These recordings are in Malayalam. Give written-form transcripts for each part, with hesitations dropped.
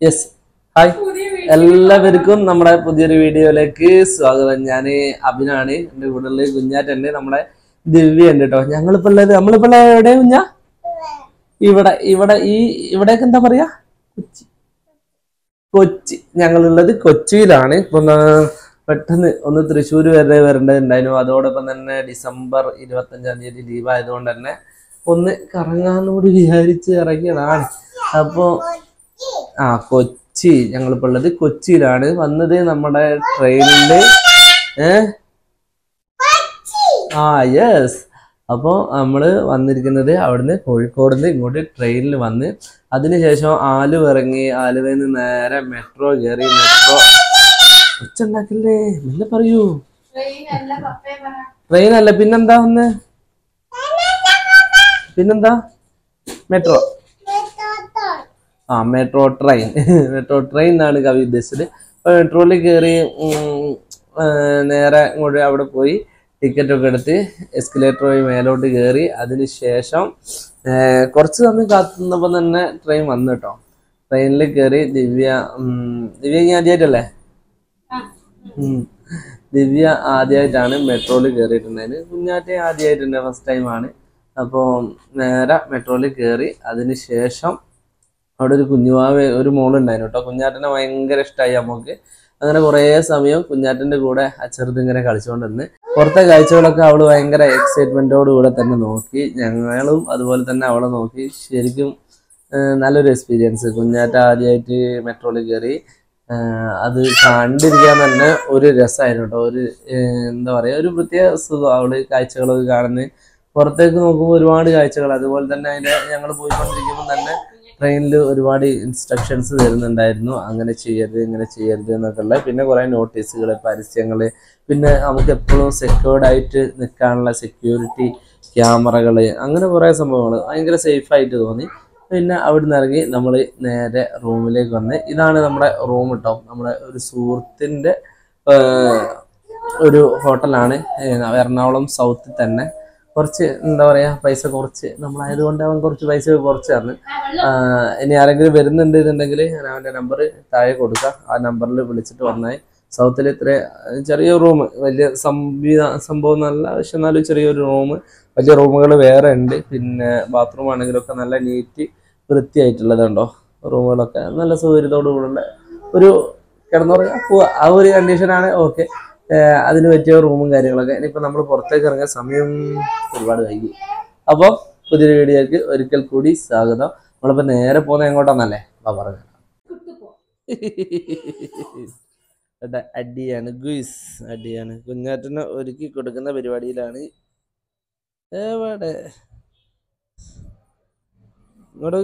യെസ്, ഹായ് എല്ലാവർക്കും നമ്മുടെ പുതിയൊരു വീഡിയോയിലേക്ക് സ്വാഗതം. ഞാൻ അഭിനാണ്. എൻ്റെ കൂടെ കുഞ്ഞാറ്റുണ്ട്, നമ്മുടെ ദിവ്യ ഉണ്ട് കേട്ടോ. നമ്മളിപ്പോ എവിടെ കുഞ്ഞാ? ഇവിടേക്ക് എന്താ പറയാ? കൊച്ചി. ഞങ്ങളുള്ളത് കൊച്ചിയിലാണ്. ഇപ്പൊ പെട്ടെന്ന് ഒന്ന് തൃശ്ശൂർ വരെ വരേണ്ടതുണ്ടായിരുന്നു. അതോടൊപ്പം തന്നെ ഡിസംബർ 25 ലീവ് ആയതുകൊണ്ട് തന്നെ ഒന്ന് കറങ്ങാന്നോട് വിചാരിച്ച് ഇറങ്ങിയതാണ്. അപ്പോ കൊച്ചി, ഞങ്ങളിപ്പോ ഉള്ളത് കൊച്ചിയിലാണ്. വന്നത് നമ്മുടെ ട്രെയിനില്. യെസ്. അപ്പോൾ നമ്മള് വന്നിരിക്കുന്നത് അവിടുന്ന് കോഴിക്കോട് നിന്ന് ഇങ്ങോട്ട് ട്രെയിനിൽ വന്ന് അതിനുശേഷം ആലുവ ഇറങ്ങി, ആലുവയിൽ നിന്ന് നേരെ മെട്രോ കയറി. മെട്രോ ഉച്ചുണ്ടാക്കില്ലേ, മെല്ലെ പറയൂ. ട്രെയിൻ അല്ല പിന്നെന്താ? പിന്നെന്താ? Metro. Metro train. Metro train എന്നാണ് കവി ഉദ്ദേശിച്ചത്. മെട്രോയിൽ കയറി നേരെ ഇങ്ങോട്ട് അവിടെ പോയി ടിക്കറ്റ് ഒക്കെ എടുത്ത് എസ്കലേറ്റർ വഴി മേലോട്ട് കയറി. അതിനുശേഷം കുറച്ച് സമയം കാത്തുനിന്നപ്പോൾ തന്നെ ട്രെയിൻ വന്നു കേട്ടോ. ട്രെയിനിൽ കയറി. ദിവ്യ ഇനി ആദ്യമായിട്ടല്ലേ? ദിവ്യ ആദ്യമായിട്ടാണ് മെട്രോയിൽ കയറിയിട്ടുണ്ടായത്. കുഞ്ഞാറ്റെ ആദ്യമായിട്ടുണ്ട്, ഫസ്റ്റ് ടൈമാണ്. അപ്പോൾ നേരെ മെട്രോയിൽ കയറി. അതിനുശേഷം അവിടെ ഒരു ഒരു മോളുണ്ടായിരുന്നു കേട്ടോ. കുഞ്ഞാറ്റനെ ഭയങ്കര ഇഷ്ടമായി നമുക്ക്. അങ്ങനെ കുറേ സമയം കുഞ്ഞാറ്റൻ്റെ കൂടെ ആ ചെറുതിങ്ങനെ കളിച്ചുകൊണ്ടിരുന്ന് പുറത്തെ കാഴ്ചകളൊക്കെ അവള് ഭയങ്കര എക്സൈറ്റ്മെന്റോടുകൂടെ തന്നെ നോക്കി. ഞങ്ങളും അതുപോലെ തന്നെ അവളെ നോക്കി. ശരിക്കും നല്ലൊരു എക്സ്പീരിയൻസ്. കുഞ്ഞാറ്റ ആദ്യമായിട്ട് മെട്രോയിൽ കയറി. അത് കണ്ടിരിക്കാൻ തന്നെ ഒരു രസമായിരുന്നു കേട്ടോ. ഒരു എന്താ പറയുക, ഒരു പ്രത്യേക സുഖം. അവള് കാഴ്ചകളൊക്കെ കാണുന്നത്, പുറത്തേക്ക് നോക്കുമ്പോൾ ഒരുപാട് കാഴ്ചകൾ. അതുപോലെ തന്നെ ഞങ്ങൾ പോയിക്കൊണ്ടിരിക്കുമ്പോൾ തന്നെ ട്രെയിനിൽ ഒരുപാട് ഇൻസ്ട്രക്ഷൻസ് തരുന്നുണ്ടായിരുന്നു. അങ്ങനെ ചെയ്യരുത്, ഇങ്ങനെ ചെയ്യരുത് എന്നൊക്കെ ഉള്ള. പിന്നെ കുറേ നോട്ടീസുകൾ, പരസ്യങ്ങൾ, പിന്നെ നമുക്ക് എപ്പോഴും സെക്യൂർഡ് ആയിട്ട് നിൽക്കാനുള്ള സെക്യൂരിറ്റി ക്യാമറകൾ, അങ്ങനെ കുറേ സംഭവങ്ങൾ. ഭയങ്കര സേഫായിട്ട് തോന്നി. പിന്നെ അവിടെ നിന്ന് ഇറങ്ങി നമ്മൾ നേരെ റൂമിലേക്ക് വന്ന്. ഇതാണ് നമ്മുടെ റൂം കേട്ടോ. നമ്മുടെ ഒരു സുഹൃത്തിൻ്റെ ഒരു ഹോട്ടലാണ്, എറണാകുളം സൗത്തിൽ തന്നെ. കുറച്ച് എന്താ പറയുക, പൈസ കുറച്ച് നമ്മളായതുകൊണ്ട് അവൻ കുറച്ച് പൈസ കുറച്ച് തന്നു. ഇനി ആരെങ്കിലും വരുന്നുണ്ട് എന്നുണ്ടെങ്കിൽ ഞാൻ അവൻ്റെ നമ്പർ താഴെ കൊടുക്കാം. ആ നമ്പറിൽ വിളിച്ചിട്ട് വന്നാൽ സൗത്തിൽ ഇത്ര ചെറിയ റൂം, വലിയ സംഭവം നല്ല, പക്ഷെ എന്നാലും ചെറിയൊരു റൂം. വലിയ റൂമുകൾ വേറെ ഉണ്ട്. പിന്നെ ബാത്റൂം ആണെങ്കിലൊക്കെ നല്ല നീറ്റ് വൃത്തിയായിട്ടുള്ളതുണ്ടോ. റൂമുകളൊക്കെ നല്ല സൗകര്യത്തോടു കൂടെ ഒരു കിടന്നുറങ്ങാൻ പോവുക, ആ ഒരു കണ്ടീഷനാണ്. ഓക്കെ, അതിന് പറ്റിയ റൂമും കാര്യങ്ങളൊക്കെ. ഇനിയിപ്പോൾ നമ്മൾ പുറത്തേക്ക് ഇറങ്ങിയ സമയം ഒരുപാട് വൈകി. അപ്പോൾ പുതിയൊരു വീഡിയോക്ക് ഒരിക്കൽ കൂടി സ്വാഗതം. നമ്മളിപ്പോൾ നേരെ പോകുന്നത് എങ്ങോട്ടാന്നല്ലേ പറഞ്ഞു. അടിയാണ് ഗുയിസ്, അടിയാണ്. കുഞ്ഞാറ്റിനെ ഒരുക്കി കൊടുക്കുന്ന പരിപാടിയിലാണ്. എവിടെ ഇങ്ങോട്ട്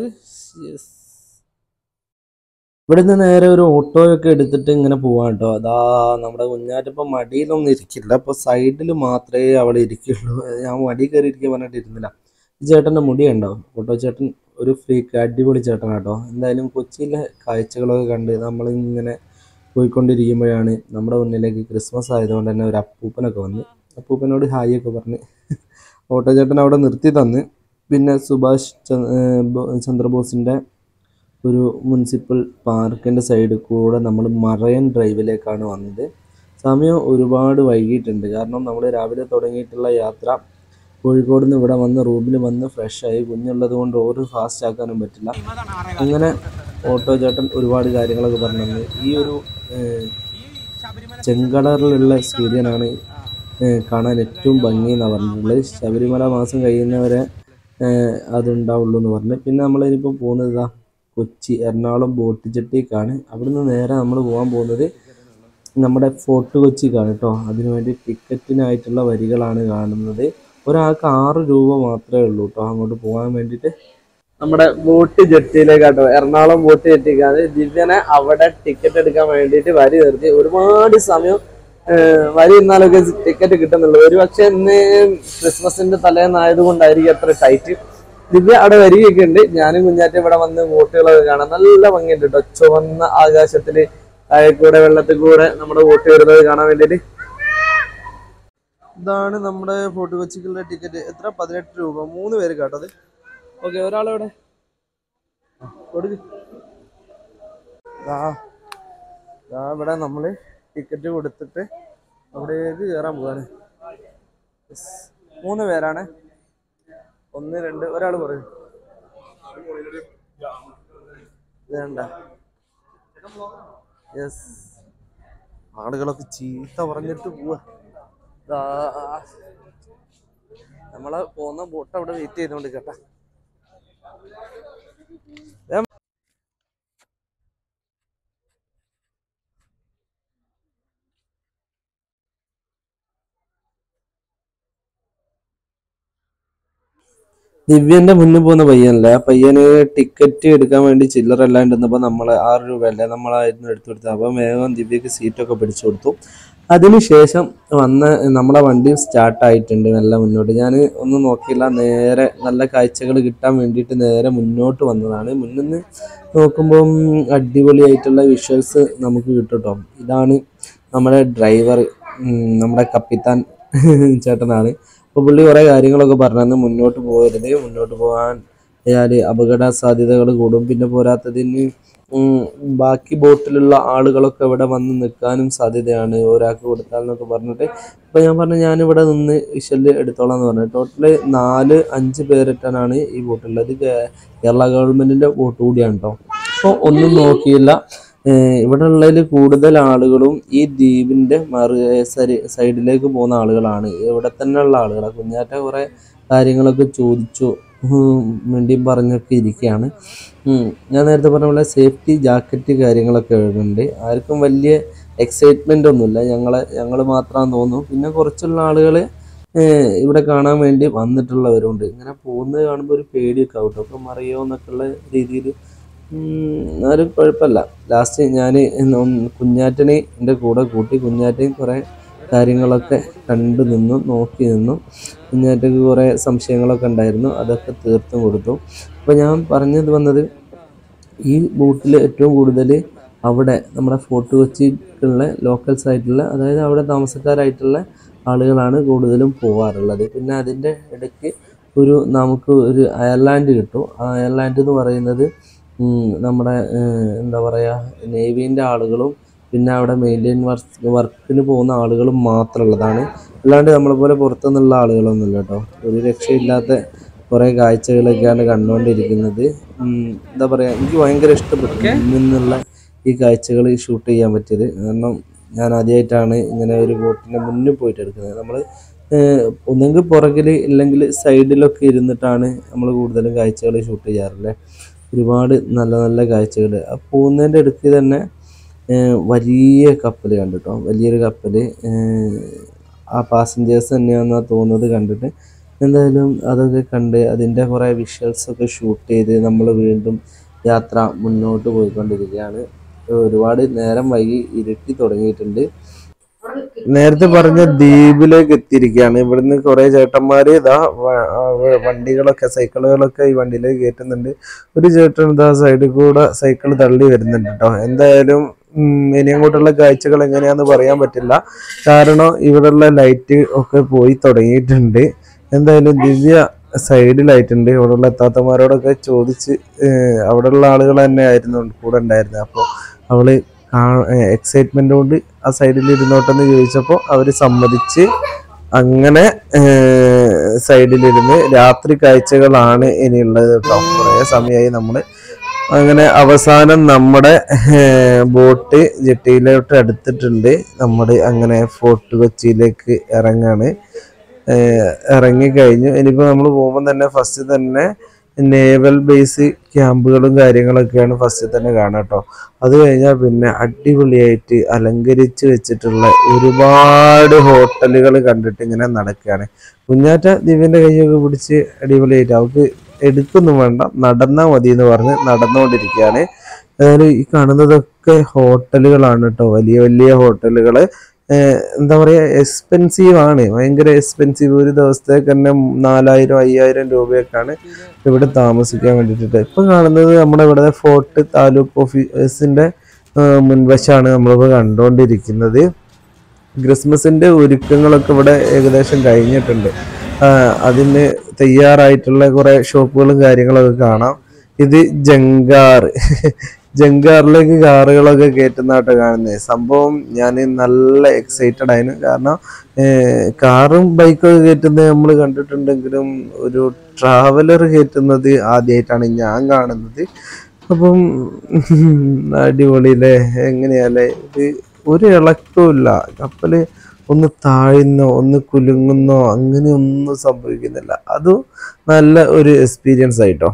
ഇവിടുന്ന് നേരെ ഒരു ഓട്ടോയൊക്കെ എടുത്തിട്ട് ഇങ്ങനെ പോവാൻ കേട്ടോ. അതാ നമ്മുടെ കുഞ്ഞാറ്റിപ്പം മടിയിലൊന്നും ഇരിക്കില്ല. അപ്പോൾ സൈഡിൽ മാത്രമേ അവിടെ ഇരിക്കുള്ളൂ. ഞാൻ മടി കയറി ഇരിക്കാൻ പറഞ്ഞിട്ട് ഇരുന്നില്ല. ഈ ചേട്ടൻ്റെ മുടി ഉണ്ടാവും. ഓട്ടോ ചേട്ടൻ ഒരു ഫ്രീക്ക്, അടിപൊളി ചേട്ടൻ കേട്ടോ. എന്തായാലും കൊച്ചിയിലെ കാഴ്ചകളൊക്കെ കണ്ട് നമ്മളിങ്ങനെ പോയിക്കൊണ്ടിരിക്കുമ്പോഴാണ് നമ്മുടെ മുന്നിലേക്ക് ക്രിസ്മസ് ആയതുകൊണ്ട് തന്നെ ഒരു അപ്പൂപ്പനൊക്കെ വന്ന്. അപ്പൂപ്പനോട് ഹായ് ഒക്കെ പറഞ്ഞ് ഓട്ടോ ചേട്ടൻ അവിടെ നിർത്തി തന്ന്. പിന്നെ സുഭാഷ് ചന്ദ്രബോസിൻ്റെ ഒരു മുനിസിപ്പൽ പാർക്കിൻ്റെ സൈഡിൽ കൂടെ നമ്മൾ മറൈൻ ഡ്രൈവിലേക്കാണ് വന്നത്. സമയം ഒരുപാട് വൈകിട്ടുണ്ട്. കാരണം നമ്മൾ രാവിലെ തുടങ്ങിയിട്ടുള്ള യാത്ര കോഴിക്കോട് നിന്ന് ഇവിടെ വന്ന് റൂമിൽ വന്ന് ഫ്രഷായി. കുഞ്ഞുള്ളത് കൊണ്ട് ഓരോ ഫാസ്റ്റ് ആക്കാനും പറ്റില്ല. അങ്ങനെ ഓട്ടോ ചേട്ടൻ ഒരുപാട് കാര്യങ്ങളൊക്കെ പറഞ്ഞു. ഈ ഒരു ചെങ്കളറിലുള്ള സൂര്യനാണ് കാണാൻ ഏറ്റവും ഭംഗി എന്നാണ് പറഞ്ഞിട്ടുള്ളത്. ശബരിമല മാസം കഴിയുന്നവരെ അതുണ്ടാവുള്ളൂ എന്ന് പറഞ്ഞു. പിന്നെ നമ്മളിനിപ്പോൾ പോകുന്നത് കൊച്ചി എറണാകുളം ബോട്ട് ജെട്ടിക്കാണ്. അവിടുന്ന് നേരെ നമ്മൾ പോകാൻ പോകുന്നത് നമ്മുടെ ഫോർട്ട് കൊച്ചിക്കാണ് കേട്ടോ. അതിനുവേണ്ടി ടിക്കറ്റിനായിട്ടുള്ള വരികളാണ് കാണുന്നത്. ഒരാൾക്ക് 6 രൂപ മാത്രമേ ഉള്ളൂ കേട്ടോ അങ്ങോട്ട് പോകാൻ വേണ്ടിയിട്ട്. നമ്മുടെ ബോട്ട് ജെട്ടിയിലേക്കാട്ടോ, എറണാകുളം ബോട്ട് ജെട്ടിക്കാണ്. ദിവ്യനെ അവിടെ ടിക്കറ്റ് എടുക്കാൻ വേണ്ടിയിട്ട് വരി നിർത്തി. ഒരുപാട് സമയം വരി നിന്നാലൊക്കെ ടിക്കറ്റ് കിട്ടുന്നുള്ളൂ. ഒരു പക്ഷെ ഇന്ന് ക്രിസ്മസിന്റെ തലേന്നായത് കൊണ്ടായിരിക്കും അത്ര ടൈറ്റ്. ദിവ്യ അവിടെ വരികയൊക്കെ ഉണ്ട്. ഞാനും കുഞ്ഞാറ്റും ഇവിടെ വന്ന് ബോട്ടുകളൊക്കെ കാണാം. നല്ല ഭംഗിയുണ്ട് കേട്ടോ. ചുവന്ന ആകാശത്തില് താഴെക്കൂടെ വെള്ളത്തിൽ കൂടെ നമ്മുടെ ബോട്ട് വരുന്നത് കാണാൻ വേണ്ടിയിട്ട്. ഇതാണ് നമ്മുടെ ഫോർട്ട് കൊച്ചിക്കുള്ള ടിക്കറ്റ്. എത്ര? 18 രൂപ, 3 പേര് കേട്ടത്. ഓക്കെ, ഒരാളെവിടെ കൊടുക്ക്. ഇവിടെ നമ്മൾ ടിക്കറ്റ് കൊടുത്തിട്ട് അവിടേക്ക് കയറാൻ പോവാണ്. 3 പേരാണ്. 1 2 ഒരാൾ പറയും. വേണ്ട. യെസ്, ആളുകളൊക്കെ ചീത്ത പറഞ്ഞിട്ട് പോവാ. നമ്മളെ പോകുന്ന ബോട്ട് അവിടെ വെയിറ്റ് ചെയ്തോണ്ട് കേട്ടാ. ദിവ്യന്റെ മുന്നിൽ പോകുന്ന പയ്യനല്ല, ആ പയ്യന് ടിക്കറ്റ് എടുക്കാൻ വേണ്ടി ചില്ലറ അല്ലാണ്ട് വന്നപ്പോൾ നമ്മളെ 6 രൂപയല്ലേ നമ്മളായിരുന്നു എടുത്തു കൊടുത്തത്. അപ്പം വേഗം ദിവ്യക്ക് സീറ്റൊക്കെ പിടിച്ചു കൊടുത്തു. അതിനുശേഷം നമ്മളെ വണ്ടി സ്റ്റാർട്ടായിട്ടുണ്ട് നല്ല മുന്നോട്ട്. ഞാൻ ഒന്നും നോക്കിയില്ല, നേരെ നല്ല കാഴ്ചകൾ കിട്ടാൻ വേണ്ടിയിട്ട് നേരെ മുന്നോട്ട് വന്നതാണ്. മുന്നിൽ നിന്ന് നോക്കുമ്പം അടിപൊളിയായിട്ടുള്ള വിഷ്വൽസ് നമുക്ക് കിട്ടും കേട്ടോ. ഇതാണ് നമ്മുടെ ഡ്രൈവർ, നമ്മുടെ കപ്പിത്താൻ ചേട്ടനാണ്. അപ്പോൾ പുള്ളി കുറേ കാര്യങ്ങളൊക്കെ പറഞ്ഞു. മുന്നോട്ട് പോകരുത്, മുന്നോട്ട് പോകാൻ അപകട സാധ്യതകൾ കൂടും. പിന്നെ പോരാത്തതിന് ബാക്കി ബോട്ടിലുള്ള ആളുകളൊക്കെ ഇവിടെ വന്ന് നിൽക്കാനും സാധ്യതയാണ് ഒരാൾക്ക് കൊടുത്താൽ എന്നൊക്കെ പറഞ്ഞിട്ട്. അപ്പോൾ ഞാൻ പറഞ്ഞു ഞാനിവിടെ നിന്ന് വിഷല് എടുത്തോളാം എന്ന് പറഞ്ഞു. ടോട്ടല് 4-5 പേരിട്ടാണ് ഈ ബോട്ടുള്ളത്. കേരള ഗവൺമെൻറ്റിൻ്റെ ബോട്ട് കൂടിയാണ് കേട്ടോ. അപ്പോൾ ഒന്നും നോക്കിയില്ല. ഇവിടെ ഉള്ളതിൽ കൂടുതൽ ആളുകളും ഈ ദ്വീപിൻ്റെ സൈഡിലേക്ക് പോകുന്ന ആളുകളാണ്. ഇവിടെ തന്നെ ഉള്ള ആളുകളാണ്. കുഞ്ഞാറ്റ കുറേ കാര്യങ്ങളൊക്കെ ചോദിച്ചു, മിണ്ടിയും പറഞ്ഞൊക്കെ ഇരിക്കുകയാണ്. ഞാൻ നേരത്തെ പറഞ്ഞ പോലെ സേഫ്റ്റി ജാക്കറ്റ് കാര്യങ്ങളൊക്കെ ഉണ്ട്. ആർക്കും വലിയ എക്സൈറ്റ്മെൻ്റ് ഒന്നുമില്ല. ഞങ്ങൾ മാത്രമാണെന്ന് തോന്നുന്നു. പിന്നെ കുറച്ചുള്ള ആളുകൾ ഇവിടെ കാണാൻ വേണ്ടി വന്നിട്ടുള്ളവരുണ്ട്. ഇങ്ങനെ പോകുന്നത് കാണുമ്പോൾ ഒരു പേടിയൊക്കെ ആവട്ടോ, അപ്പം മറിയോ എന്നൊക്കെയുള്ള രീതിയിൽ. എന്നാലും കുഴപ്പമില്ല. ലാസ്റ്റ് ഞാൻ കുഞ്ഞാറ്റനെ എൻ്റെ കൂടെ കൂട്ടി. കുഞ്ഞാറ്റയും കുറേ കാര്യങ്ങളൊക്കെ കണ്ടു നിന്നു, നോക്കി നിന്നു. കുഞ്ഞാറ്റക്ക് കുറേ സംശയങ്ങളൊക്കെ ഉണ്ടായിരുന്നു, അതൊക്കെ തീർത്തും കൊടുത്തു. അപ്പോൾ ഞാൻ വന്നത് ഈ ബോട്ടിൽ ഏറ്റവും കൂടുതൽ അവിടെ നമ്മുടെ ഫോർട്ട് കൊച്ചിക്കുള്ള ലോക്കൽസ് ആയിട്ടുള്ള, അതായത് അവിടെ താമസക്കാരായിട്ടുള്ള ആളുകളാണ് കൂടുതലും പോകാറുള്ളത്. പിന്നെ അതിൻ്റെ ഇടയ്ക്ക് നമുക്ക് ഒരു അയർലാൻഡ് കിട്ടും. ആ അയർലാൻഡ് എന്ന് പറയുന്നത് നമ്മുടെ എന്താ പറയുക, നേവീൻ്റെ ആളുകളും പിന്നെ അവിടെ മെയിൻ്റെയിൻ വർക്കിന് പോകുന്ന ആളുകളും മാത്രമുള്ളതാണ്. അല്ലാണ്ട് നമ്മളെപ്പോലെ പുറത്തുനിന്നുള്ള ആളുകളൊന്നുമില്ല കേട്ടോ. ഒരു രക്ഷയില്ലാത്ത കുറേ കാഴ്ചകളൊക്കെയാണ് കണ്ടുകൊണ്ടിരിക്കുന്നത്. എന്താ പറയുക, എനിക്ക് ഭയങ്കര ഇഷ്ടപ്പെട്ടു നിന്നുള്ള ഈ കാഴ്ചകൾ ഷൂട്ട് ചെയ്യാൻ പറ്റിയത്. കാരണം ഞാൻ ആദ്യമായിട്ടാണ് ഇങ്ങനെ ഒരു ബോട്ടിൻ്റെ മുന്നിൽ പോയിട്ട് എടുക്കുന്നത്. നമ്മൾ ഒന്നെങ്കിൽ പുറകിൽ ഇല്ലെങ്കിൽ സൈഡിലൊക്കെ ഇരുന്നിട്ടാണ് നമ്മൾ കൂടുതലും കാഴ്ചകൾ ഷൂട്ട് ചെയ്യാറുള്ളത്. ഒരുപാട് നല്ല നല്ല കാഴ്ചകൾ. ആ പോകുന്നതിൻ്റെ ഇടയ്ക്ക് തന്നെ വലിയ കപ്പൽ കണ്ടു കേട്ടോ. വലിയൊരു കപ്പൽ, ആ പാസഞ്ചേഴ്സ് തന്നെയാണെന്നാണ് തോന്നുന്നത് കണ്ടിട്ട്. എന്തായാലും അതൊക്കെ കണ്ട് അതിൻ്റെ കുറേ വിഷ്വൽസൊക്കെ ഷൂട്ട് ചെയ്ത് നമ്മൾ വീണ്ടും യാത്ര മുന്നോട്ട് പോയിക്കൊണ്ടിരിക്കുകയാണ്. ഒരുപാട് നേരം വൈകി, ഇരുട്ടി തുടങ്ങിയിട്ടുണ്ട്. നേരത്തെ പറഞ്ഞ ദ്വീപിലേക്ക് എത്തിയിരിക്കുകയാണ്. ഇവിടുന്ന് കുറേ ചേട്ടന്മാര് വണ്ടികളൊക്കെ സൈക്കിളുകളൊക്കെ ഈ വണ്ടിയിലേക്ക് കയറ്റുന്നുണ്ട്. ഒരു ചേട്ടൻ സൈഡിൽ കൂടെ സൈക്കിൾ തള്ളി വരുന്നുണ്ട് കേട്ടോ. എന്തായാലും ഇനി അങ്ങോട്ടുള്ള കാഴ്ചകൾ എങ്ങനെയാന്ന് പറയാൻ പറ്റില്ല, കാരണം ഇവിടെയുള്ള ലൈറ്റ് ഒക്കെ പോയി തുടങ്ങിയിട്ടുണ്ട്. എന്തായാലും ദിവ്യ സൈഡിലായിട്ടുണ്ട്. ഇവിടെയുള്ള എത്താത്തമാരോടൊക്കെ ചോദിച്ച്, അവിടെയുള്ള ആളുകൾ തന്നെ ആയിരുന്നു കൂടെ ഉണ്ടായിരുന്നത്. അപ്പോൾ അവള് എക്സൈറ്റ്മെന്റ് കൊണ്ട് ആ സൈഡിൽ ഇരുന്നോട്ടെന്ന് ചോദിച്ചപ്പോൾ അവർ സമ്മതിച്ച് അങ്ങനെ സൈഡിലിരുന്ന് രാത്രി കാഴ്ചകളാണ് ഇനിയുള്ളത് കേട്ടോ. കുറേ സമയമായി നമ്മൾ അങ്ങനെ. അവസാനം നമ്മുടെ ബോട്ട് ജെട്ടിയിലോട്ട് അടുത്തിട്ടുണ്ട്. നമ്മൾ അങ്ങനെ ഫോർട്ട് കൊച്ചിയിലേക്ക് ഇറങ്ങിക്കഴിഞ്ഞു. ഇനിയിപ്പോൾ നമ്മൾ പോകുമ്പോൾ തന്നെ ഫസ്റ്റ് തന്നെ നേവൽ ബേസ് ക്യാമ്പുകളും കാര്യങ്ങളൊക്കെയാണ് ഫസ്റ്റ് തന്നെ കാണാം കേട്ടോ. അത് കഴിഞ്ഞാൽ പിന്നെ അടിപൊളിയായിട്ട് അലങ്കരിച്ച് വെച്ചിട്ടുള്ള ഒരുപാട് ഹോട്ടലുകൾ കണ്ടിട്ട് ഇങ്ങനെ നടക്കുകയാണ്. കുഞ്ഞാറ്റ ദിവ്യൻ്റെ കൈയൊക്കെ പിടിച്ച് അടിപൊളിയായിട്ട് അവർക്ക് എടുക്കൊന്നും വേണ്ട, നടന്നാൽ മതി എന്ന് പറഞ്ഞ് നടന്നുകൊണ്ടിരിക്കുകയാണ്. അതായത് ഈ കാണുന്നതൊക്കെ ഹോട്ടലുകളാണ് കേട്ടോ, വലിയ വലിയ ഹോട്ടലുകൾ. എന്താ പറയുക, എക്സ്പെൻസീവ് ആണ്, ഭയങ്കര എക്സ്പെൻസീവ്. ഒരു ദിവസത്തേക്ക് തന്നെ 4000-5000 രൂപയൊക്കെയാണ് ഇവിടെ താമസിക്കാൻ വേണ്ടിയിട്ട്. ഇപ്പം കാണുന്നത് നമ്മുടെ ഇവിടെ ഫോർട്ട് താലൂക്ക് ഓഫീസിൻ്റെ മുൻവശമാണ് നമ്മളിപ്പോൾ കണ്ടുകൊണ്ടിരിക്കുന്നത്. ക്രിസ്മസിൻ്റെ ഒരുക്കങ്ങളൊക്കെ ഇവിടെ ഏകദേശം കഴിഞ്ഞിട്ടുണ്ട്. അതിന് തയ്യാറായിട്ടുള്ള കുറേ ഷോപ്പുകളും കാര്യങ്ങളൊക്കെ കാണാം. ഇത് ജങ്കാർ ജങ്കാറിലേക്ക് കാറുകളൊക്കെ കയറ്റുന്നതായിട്ട് കാണുന്നത്. സംഭവം ഞാൻ നല്ല എക്സൈറ്റഡ് ആയിരുന്നു. കാരണം കാറും ബൈക്കൊക്കെ കയറ്റുന്നത് നമ്മൾ കണ്ടിട്ടുണ്ടെങ്കിലും ഒരു ട്രാവലർ കയറ്റുന്നത് ആദ്യമായിട്ടാണ് ഞാൻ കാണുന്നത്. അപ്പം അടിപൊളിയില്ലേ, എങ്ങനെയല്ലേ ഇത്, ഒരു ഇളക്കവും ഇല്ല. കപ്പല് ഒന്ന് താഴുന്നോ ഒന്ന് കുലുങ്ങുന്നോ അങ്ങനെയൊന്നും സംഭവിക്കുന്നില്ല. അതും നല്ല ഒരു എക്സ്പീരിയൻസ് ആയിട്ടോ.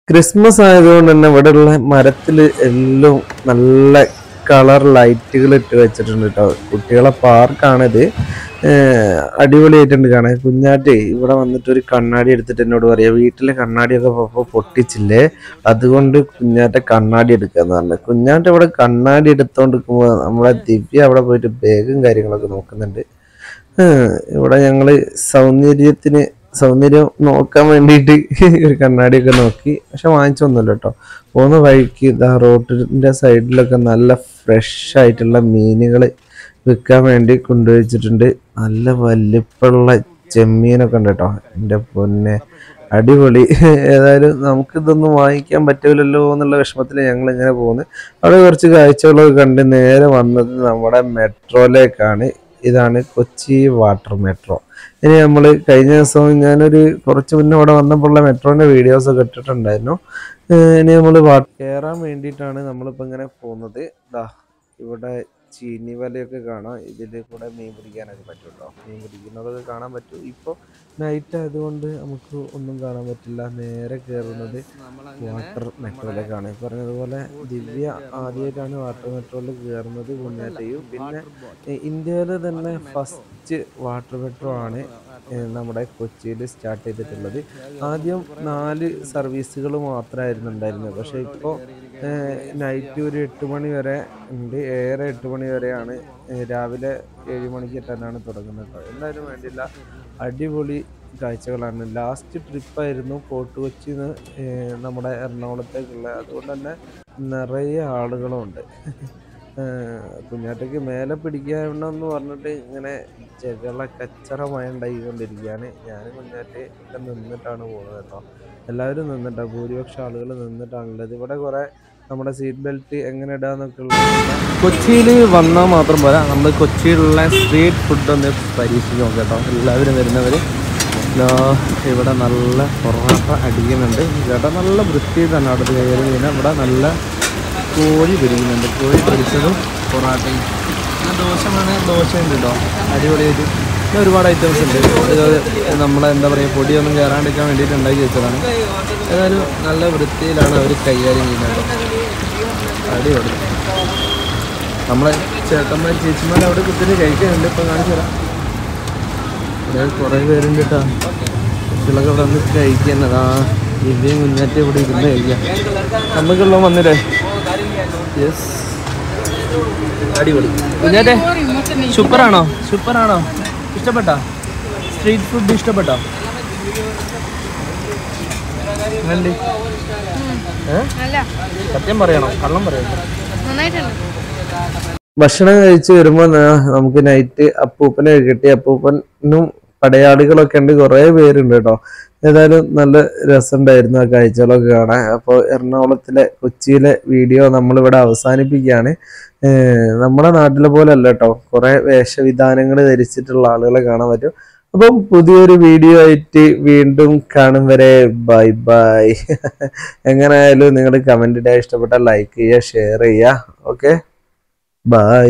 ക്രിസ്മസ് ആയതുകൊണ്ട് തന്നെ ഇവിടെയുള്ള മരത്തിൽ എല്ലാം നല്ല കളർ ലൈറ്റുകൾ ഇട്ട് വെച്ചിട്ടുണ്ട് കേട്ടോ. കുട്ടികളെ പാർക്കാണിത്. അടിപൊളിയായിട്ടുണ്ട് കാണാൻ. കുഞ്ഞാറ്റേ ഇവിടെ വന്നിട്ട് ഒരു കണ്ണാടി എടുത്തിട്ട് എന്നോട് പറയാം, വീട്ടിലെ കണ്ണാടിയൊക്കെ പൊട്ടിച്ചില്ലേ, അതുകൊണ്ട് കുഞ്ഞാറ്റ കണ്ണാടി എടുക്കാന്ന് പറഞ്ഞു. കുഞ്ഞാറ്റ ഇവിടെ കണ്ണാടി എടുത്തോണ്ടിരിക്കുമ്പോൾ നമ്മളെ ദിവ്യ അവിടെ പോയിട്ട് ബാഗും കാര്യങ്ങളൊക്കെ നോക്കുന്നുണ്ട്. ഇവിടെ ഞങ്ങള് സൗന്ദര്യം നോക്കാൻ വേണ്ടിയിട്ട് ഒരു കണ്ണാടിയൊക്കെ നോക്കി, പക്ഷെ വാങ്ങിച്ചൊന്നുമില്ല കേട്ടോ. പോകുന്ന വഴിക്ക് ഇതാ റോഡിൻ്റെ സൈഡിലൊക്കെ നല്ല ഫ്രഷ് ആയിട്ടുള്ള മീനുകൾ വിൽക്കാൻ വേണ്ടി കൊണ്ടുവച്ചിട്ടുണ്ട്. നല്ല വലിപ്പമുള്ള ചെമ്മീനൊക്കെ ഉണ്ട് കേട്ടോ. എൻ്റെ പൊന്നെ അടിപൊളി. ഏതായാലും നമുക്കിതൊന്നും വാങ്ങിക്കാൻ പറ്റൂലല്ലോ എന്നുള്ള വിഷമത്തിൽ ഞങ്ങൾ ഇങ്ങനെ പോകുന്നത്. അവിടെ കുറച്ച് കാഴ്ചകളൊക്കെ കണ്ട് നേരെ വന്നത് നമ്മുടെ മെട്രോയിലേക്കാണ്. ഇതാണ് കൊച്ചി വാട്ടർ മെട്രോ. ഇനി നമ്മൾ കഴിഞ്ഞ ദിവസം ഞാനൊരു കുറച്ച് മുന്നേ ഇവിടെ വന്നപ്പോഴുള്ള മെട്രോൻ്റെ വീഡിയോസൊക്കെ ഇട്ടിട്ടുണ്ടായിരുന്നു. ഇനി നമ്മൾ കയറാൻ വേണ്ടിയിട്ടാണ് നമ്മളിപ്പോൾ ഇങ്ങനെ പോകുന്നത്. ഇതാ ഇവിടെ ചീനി വലയൊക്കെ കാണാം. ഇതിൽ കൂടെ മീൻ പിടിക്കാനൊക്കെ പറ്റും കേട്ടോ. മീൻ പിടിക്കുന്നതൊക്കെ കാണാൻ പറ്റും. ഇപ്പോൾ നൈറ്റ് ആയതുകൊണ്ട് നമുക്ക് ഒന്നും കാണാൻ പറ്റില്ല. നേരെ കയറുന്നത് വാട്ടർ മെട്രോയിലേക്കാണ്. പറഞ്ഞതുപോലെ ദിവ്യ ആദ്യമായിട്ടാണ് വാട്ടർ മെട്രോയിൽ കയറുന്നത്, കുഞ്ഞാറ്റയും. പിന്നെ ഇന്ത്യയിലെ തന്നെ ഫസ്റ്റ് വാട്ടർ മെട്രോ ആണ് നമ്മുടെ കൊച്ചിയിൽ സ്റ്റാർട്ട് ചെയ്തിട്ടുള്ളത്. ആദ്യം 4 സർവീസുകൾ മാത്രമായിരുന്നു ഉണ്ടായിരുന്നത്. പക്ഷേ ഇപ്പോൾ നൈറ്റ് ഒരു 8 മണി വരെ ഉണ്ട്. 8 മണി വരെയാണ്. രാവിലെ 7 മണിക്ക് തന്നെയാണ് തുടങ്ങുന്നത്. എന്തായാലും വേണ്ടില്ല, അടിപൊളി കാഴ്ചകളാണ്. ലാസ്റ്റ് ട്രിപ്പായിരുന്നു ഫോർട്ട് കൊച്ചിന്ന് നമ്മുടെ എറണാകുളത്തേക്കുള്ള. അതുകൊണ്ട് തന്നെ നിറയെ ആളുകളുണ്ട്. കുഞ്ഞാറ്റയ്ക്ക് മേലെ പിടിക്കാമെന്ന് പറഞ്ഞിട്ട് ഇങ്ങനെ കച്ചറമായി ഉണ്ടായിക്കൊണ്ടിരിക്കുകയാണ്. ഞാൻ കുഞ്ഞാറ്റ ഒക്കെ നിന്നിട്ടാണ് പോകുന്നത് കേട്ടോ. എല്ലാവരും നിന്നിട്ടാണ്, ഭൂരിപക്ഷം ആളുകൾ നിന്നിട്ടാണുള്ളത്. ഇവിടെ കുറേ നമ്മുടെ സീറ്റ് ബെൽറ്റ് എങ്ങനെ ഇടാന്നൊക്കെ ഉള്ളത്. കൊച്ചിയിൽ വന്നാൽ മാത്രം പോരാ, നമ്മൾ കൊച്ചിയിലുള്ള സ്ട്രീറ്റ് ഫുഡ് ഒന്ന് പരീക്ഷിച്ച് നോക്കാം കേട്ടോ. എല്ലാവരും വരുന്നവർ ഇവിടെ നല്ല പൊറോട്ട അടിക്കുന്നുണ്ട് ചേട്ടാ. നല്ല വൃത്തിയിൽ തന്നെ അവിടെ കയറി കഴിഞ്ഞാൽ ഇവിടെ നല്ല കോഴി പൊരിക്കുന്നുണ്ട്. കോഴി പൊരിച്ചതും പൊറോട്ടയും ദോശയുണ്ട് കേട്ടോ. അടിപൊളിയായിട്ട് പിന്നെ ഒരുപാട് ഐറ്റംസ് ഉണ്ട്. നമ്മളെ എന്താ പറയുക, പൊടിയൊന്നും കയറാണ്ടിരിക്കാൻ വേണ്ടിയിട്ട് ഉണ്ടാക്കി വെച്ചതാണ്. ഏതായാലും നല്ല വൃത്തിയിലാണ് അവർ കൈകാര്യം ചെയ്യുന്നത്. അടിപൊളി. നമ്മളെ ചേട്ടന്മാർ ചേച്ചിമാർ അവിടെ കുത്തിരി കഴിക്കുന്നുണ്ട്. ഇപ്പം കാണിച്ചു തരാം. ഇവിടെ കുറേ പേരുണ്ട് കേട്ടോ. കുട്ടികളൊക്കെ ഇവിടെ വന്ന് കഴിക്കുന്നതാ. ദിവ്യയും കുഞ്ഞാറ്റയും ഇവിടെ ഇരുന്ന് കഴിക്കാം. നമുക്കുള്ള വന്നില്ലേ? യെസ്, അടിപൊളി. കുഞ്ഞാറ്റെ സൂപ്പറാണോ? ഇഷ്ടപ്പെട്ടോ? സ്ട്രീറ്റ് ഫുഡ് ഇഷ്ടപ്പെട്ടോ? സത്യം പറയണോ കള്ളം പറയണോ? ഭക്ഷണം കഴിച്ച് വരുമ്പോൾ നമുക്ക് നൈറ്റ് അപ്പൂപ്പനെ കിട്ടി. അപ്പൂപ്പനും പടയാളികളൊക്കെ ഉണ്ട്, കുറേ പേരുണ്ട് കേട്ടോ. ഏതായാലും നല്ല രസമുണ്ടായിരുന്നു ആ കാഴ്ചകളൊക്കെ കാണാൻ. അപ്പോൾ എറണാകുളത്തിലെ കൊച്ചിയിലെ വീഡിയോ നമ്മളിവിടെ അവസാനിപ്പിക്കുകയാണ്. നമ്മുടെ നാട്ടിലെ പോലെ അല്ല കേട്ടോ, കുറേ വേഷവിധാനങ്ങൾ ധരിച്ചിട്ടുള്ള ആളുകളെ കാണാൻ പറ്റും. അപ്പം പുതിയൊരു വീഡിയോ ആയിട്ട് വീണ്ടും കാണും വരെ ബൈ ബൈ. എങ്ങനെയായാലും നിങ്ങൾ കമൻറ്റ് ഇടാൻ ഇഷ്ടപ്പെട്ടാൽ ലൈക്ക് ചെയ്യുക, ഷെയർ ചെയ്യുക. Okay, by.